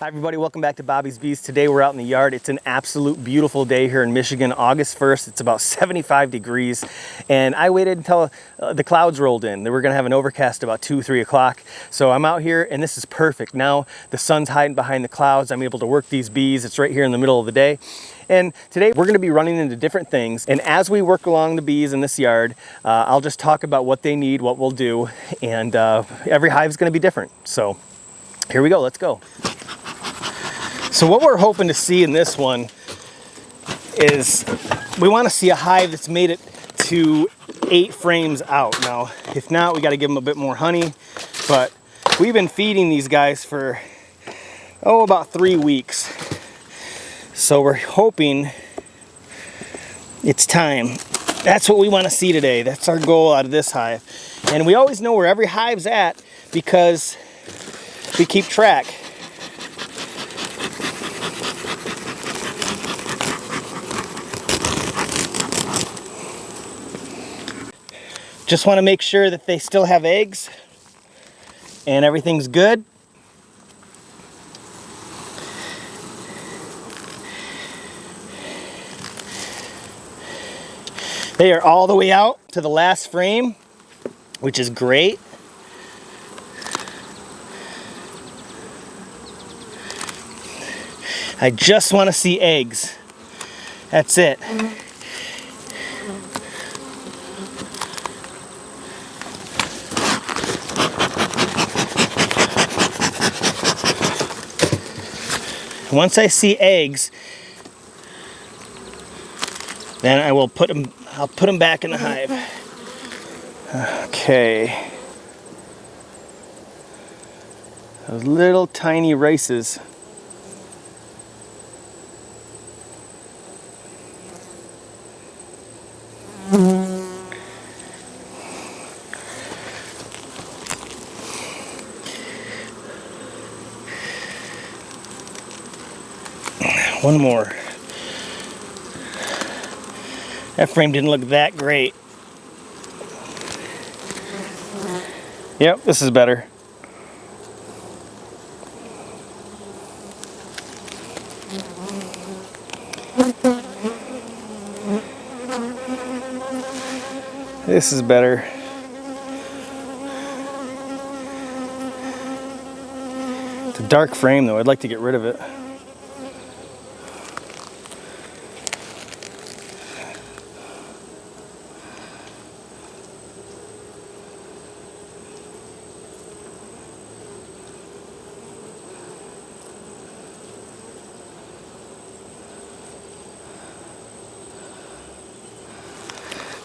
Hi everybody, welcome back to Bobby's Bees. Today we're out in the yard. It's an absolute beautiful day here in Michigan, August 1st. It's about 75 degrees and I waited until the clouds rolled in. They were gonna have an overcast about 2-3 o'clock. So I'm out here and this is perfect. Now the sun's hiding behind the clouds. I'm able to work these bees. It's right here in the middle of the day. And today we're gonna be running into different things. And as we work along the bees in this yard, I'll just talk about what they need, what we'll do. And every hive's gonna be different. So here we go, let's go. So what we're hoping to see in this one is we want to see a hive that's made it to 8 frames out. Now, if not, we got to give them a bit more honey, but we've been feeding these guys for, about 3 weeks. So we're hoping it's time. That's what we want to see today. That's our goal out of this hive. And we always know where every hive's at because we keep track. Just want to make sure that they still have eggs and everything's good. They are all the way out to the last frame, which is great. I just want to see eggs. That's it. Once I see eggs, then I will put them. I'll put them back in the hive. Okay. Those little tiny rices. One more. That frame didn't look that great. Yep, this is better. This is better. It's a dark frame though, I'd like to get rid of it.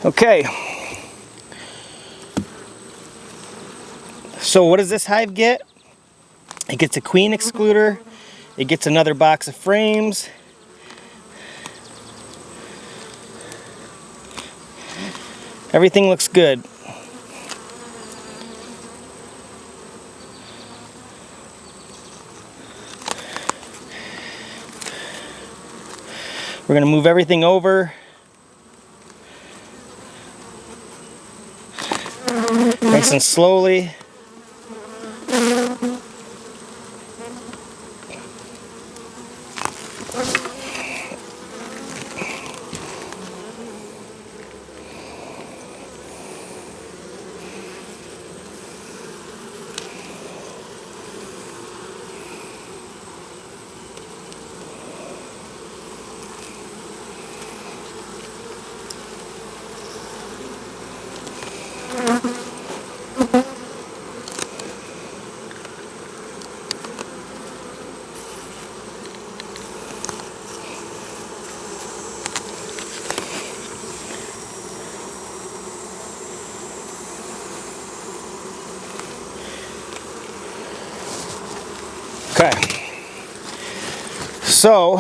Okay, so what does this hive get? It gets a queen excluder, it gets another box of frames, everything looks good. We're going to move everything over. Nice and slowly. Okay, so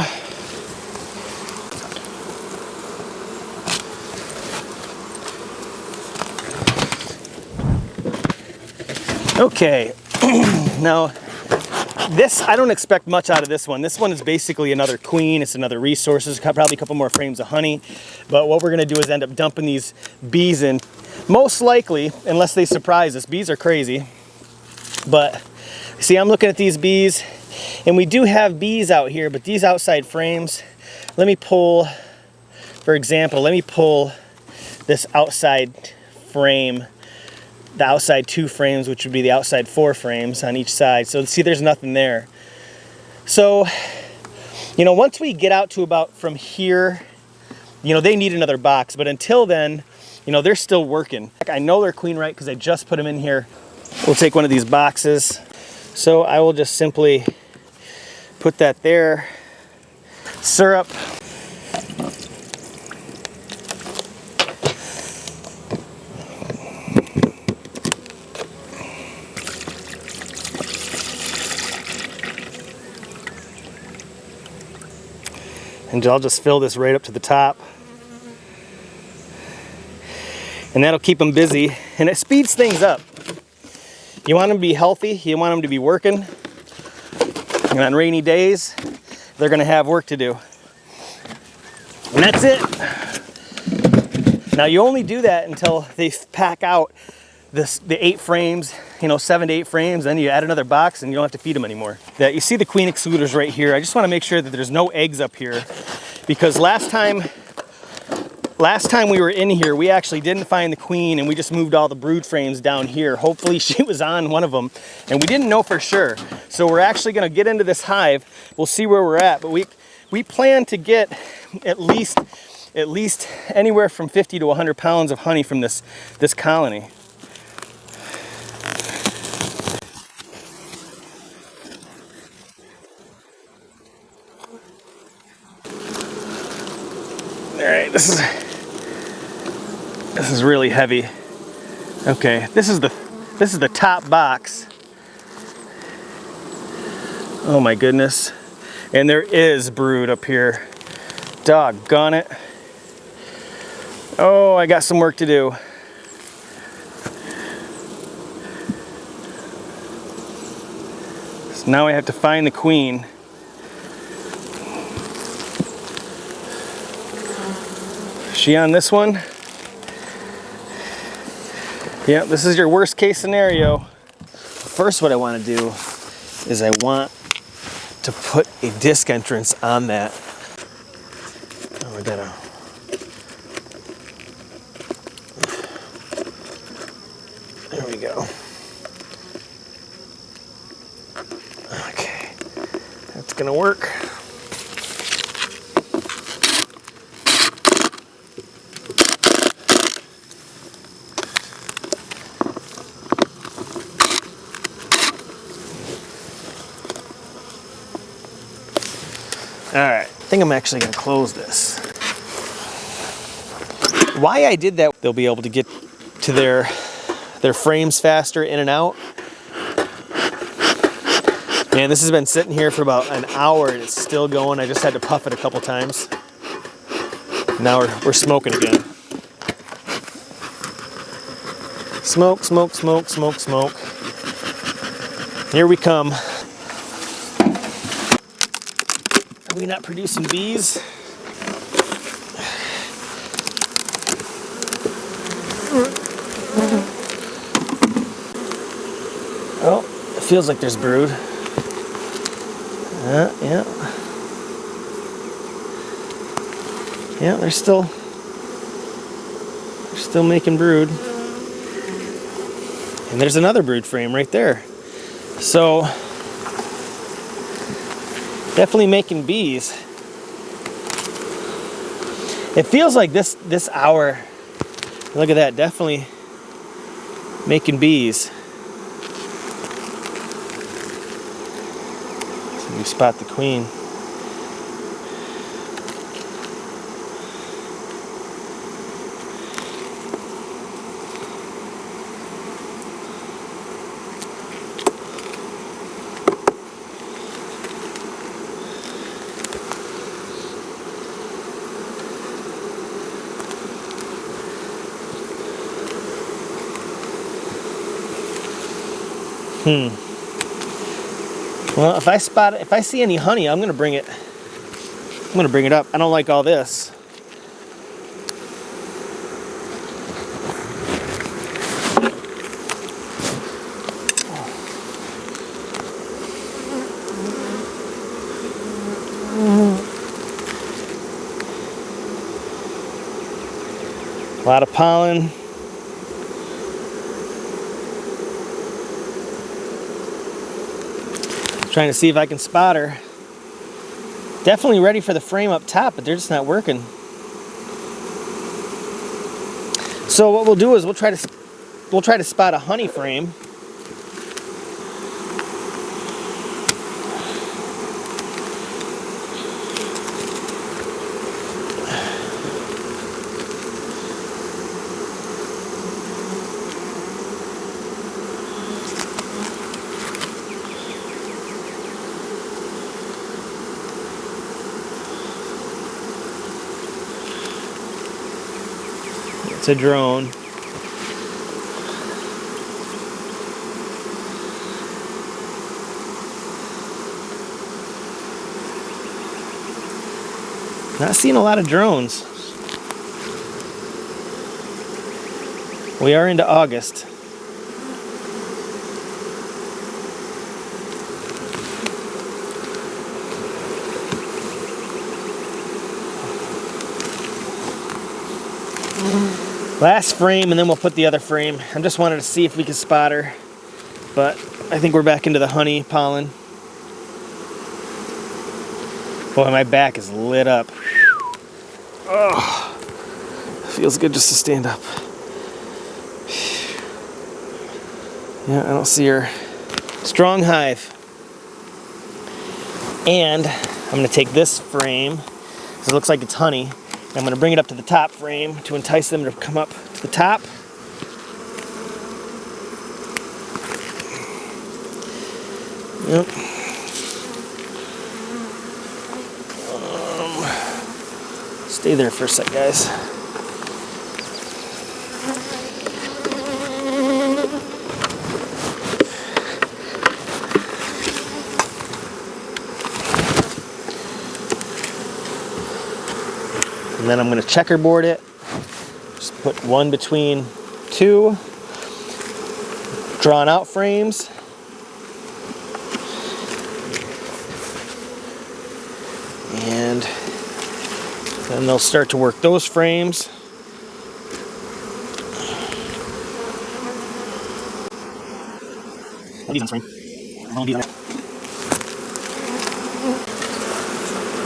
okay, now this, I don't expect much out of this one. This one is basically another queen. It's another resource. There's probably a couple more frames of honey. But what we're going to do is end up dumping these bees in. Most likely, unless they surprise us. Bees are crazy. But see, I'm looking at these bees And we do have bees out here, but these outside frames, let me pull, for example, let me pull this outside frame, the outside 2 frames, which would be the outside 4 frames on each side. So see, there's nothing there. So, you know, once we get out to about from here, you know, they need another box, but until then, you know, they're still working. I know they're queen right because I just put them in here. We'll take one of these boxes. So I will just simply put that there. Syrup. And I'll just fill this right up to the top. And that'll keep them busy, and it speeds things up. You want them to be healthy, you want them to be working. And on rainy days, they're gonna have work to do. And that's it. Now you only do that until they pack out the 8 frames, you know, 7 to 8 frames, then you add another box and you don't have to feed them anymore. That you see the queen excluders right here. I just wanna make sure that there's no eggs up here, because last time we were in here, we actually didn't find the queen and we just moved all the brood frames down here. Hopefully she was on one of them, and we didn't know for sure. So we're actually gonna get into this hive. We'll see where we're at, but we plan to get at least anywhere from 50 to 100 pounds of honey from this colony. All right, this is really heavy. Okay, this is the top box. Oh my goodness. And there is brood up here. Doggone it. Oh, I got some work to do. So now I have to find the queen. Is she on this one? Yeah, this is your worst case scenario. First, what I want to do is I want to put a disc entrance on that. Oh, I gotta. There we go. Okay, that's gonna work. All right, I think I'm actually gonna close this. Why I did that, they'll be able to get to their frames faster in and out. Man, this has been sitting here for about an hour and it's still going. I just had to puff it a couple times. Now we're smoking again. Smoke, smoke, smoke, smoke, smoke. Here we come. Are we not producing bees? Oh, it feels like there's brood. Yeah. Yeah, they're still making brood. And there's another brood frame right there. So definitely making bees. It feels like this hour, look at that, definitely making bees. So we spot the queen. Well, if I see any honey, I'm gonna bring it up. I don't like all this. A lot of pollen. Trying to see if I can spot her. Definitely ready for the frame up top, but they're just not working. So what we'll do is we'll try to spot a honey frame. It's a drone. Not seeing a lot of drones. We are into August. Last frame, and then we'll put the other frame. I just wanted to see if we could spot her, but I think we're back into the honey pollen. Boy, my back is lit up. Oh, feels good just to stand up. Yeah, I don't see her. Strong hive. And I'm going to take this frame, because it looks like it's honey. I'm going to bring it up to the top frame to entice them to come up to the top. Yep. Stay there for a sec, guys. And then I'm going to checkerboard it. Just put one between two drawn out frames. And then they'll start to work those frames.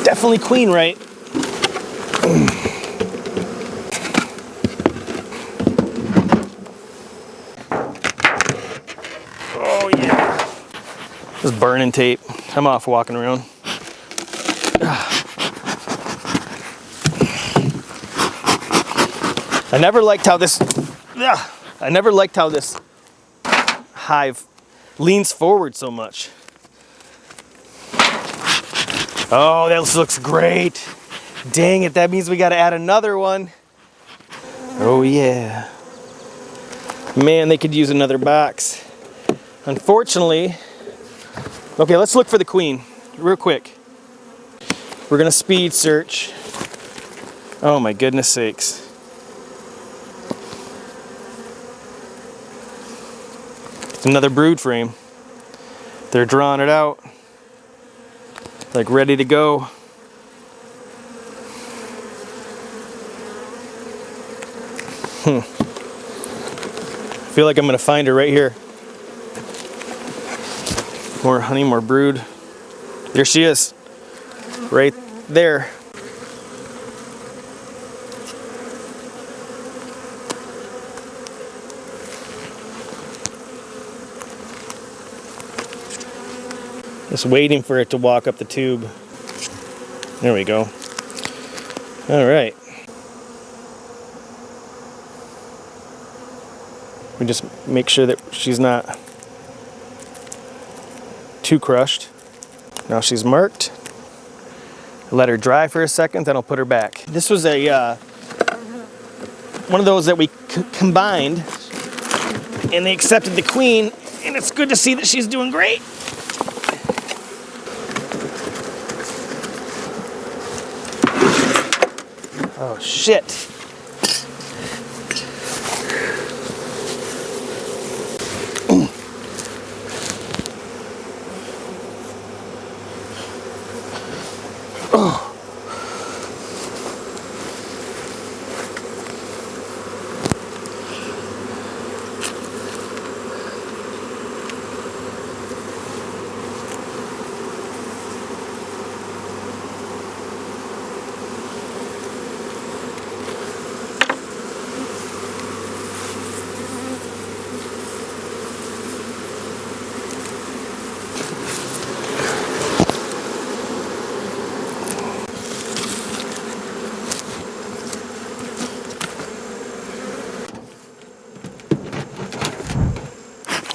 Definitely queen right. Oh yeah. This is burning tape. I'm off walking around. I never liked how this hive leans forward so much. Oh, that looks great. Dang it, that means we got to add another one. Oh yeah. Man, they could use another box. Unfortunately, okay, let's look for the queen real quick. We're gonna speed search. Oh my goodness sakes. It's another brood frame. They're drawing it out. Like ready to go. I feel like I'm gonna find her right here. More honey, more brood. There she is. Right there. Just waiting for it to walk up the tube. There we go. All right. We just make sure that she's not too crushed. Now she's marked. Let her dry for a second, then I'll put her back. This was a one of those that we combined, and they accepted the queen, and it's good to see that she's doing great. Oh shit.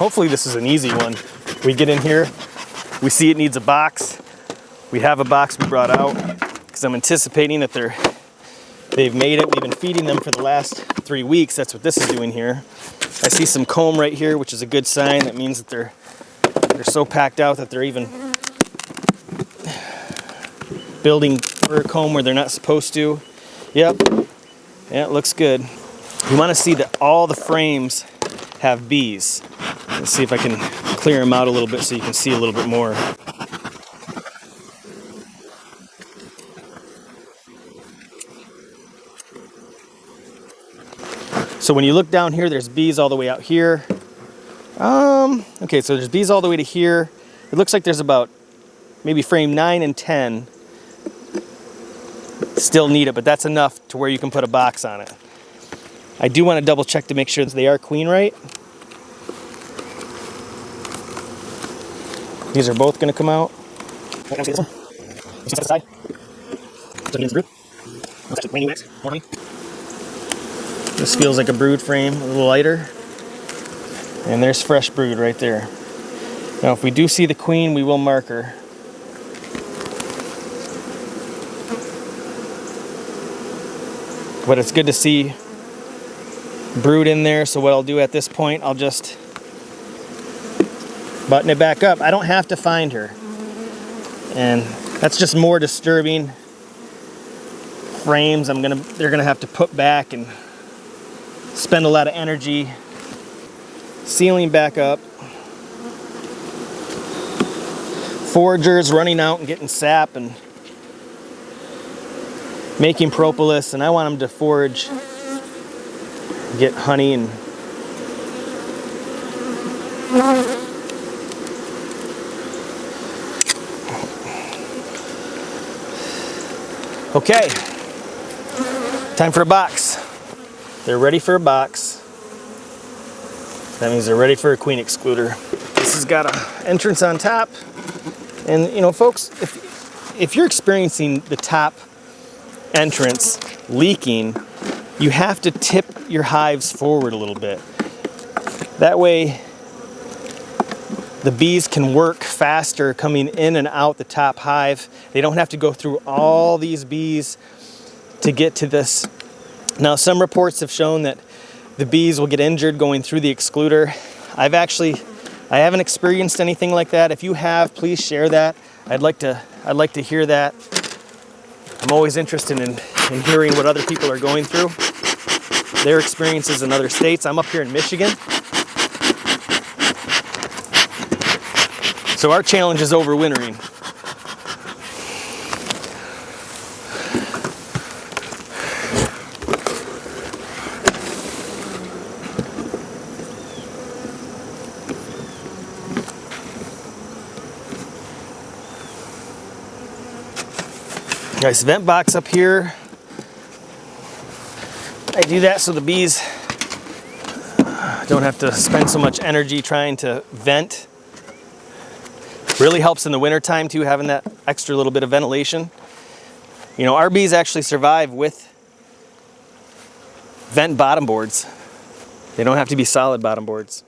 Hopefully this is an easy one. We get in here, we see it needs a box. We have a box we brought out because I'm anticipating that they've made it. We've been feeding them for the last 3 weeks. That's what this is doing here. I see some comb right here, which is a good sign. That means that they're so packed out that they're even building fur comb where they're not supposed to. Yep, yeah, it looks good. You want to see that all the frames have bees. Let's see if I can clear them out a little bit so you can see a little bit more. So when you look down here, there's bees all the way out here. Okay, so there's bees all the way to here. It looks like there's about maybe frame 9 and 10 still need it, but that's enough to where you can put a box on it. I do want to double check to make sure that they are queen right. These are both going to come out. Can I see this one? Just set aside. So it group. This feels like a brood frame, a little lighter. And there's fresh brood right there. Now if we do see the queen, we will mark her. But it's good to see brood in there, so what I'll do at this point, I'll just button it back up. I don't have to find her. And that's just more disturbing frames they're gonna have to put back and spend a lot of energy sealing back up. Foragers running out and getting sap and making propolis, and I want them to forage, get honey and okay, time for a box. They're ready for a box. That means they're ready for a queen excluder. This has got an entrance on top. And you know, folks, if you're experiencing the top entrance leaking, you have to tip your hives forward a little bit. That way the bees can work faster coming in and out the top hive. They don't have to go through all these bees to get to this. Now, some reports have shown that the bees will get injured going through the excluder. I haven't experienced anything like that. If you have, please share that. I'd like to hear that. I'm always interested in hearing what other people are going through, their experiences in other states. I'm up here in Michigan. So our challenge is overwintering. Nice vent box up here. I do that so the bees don't have to spend so much energy trying to vent. Really helps in the wintertime too, having that extra little bit of ventilation. You know, our bees actually survive with vent bottom boards. They don't have to be solid bottom boards.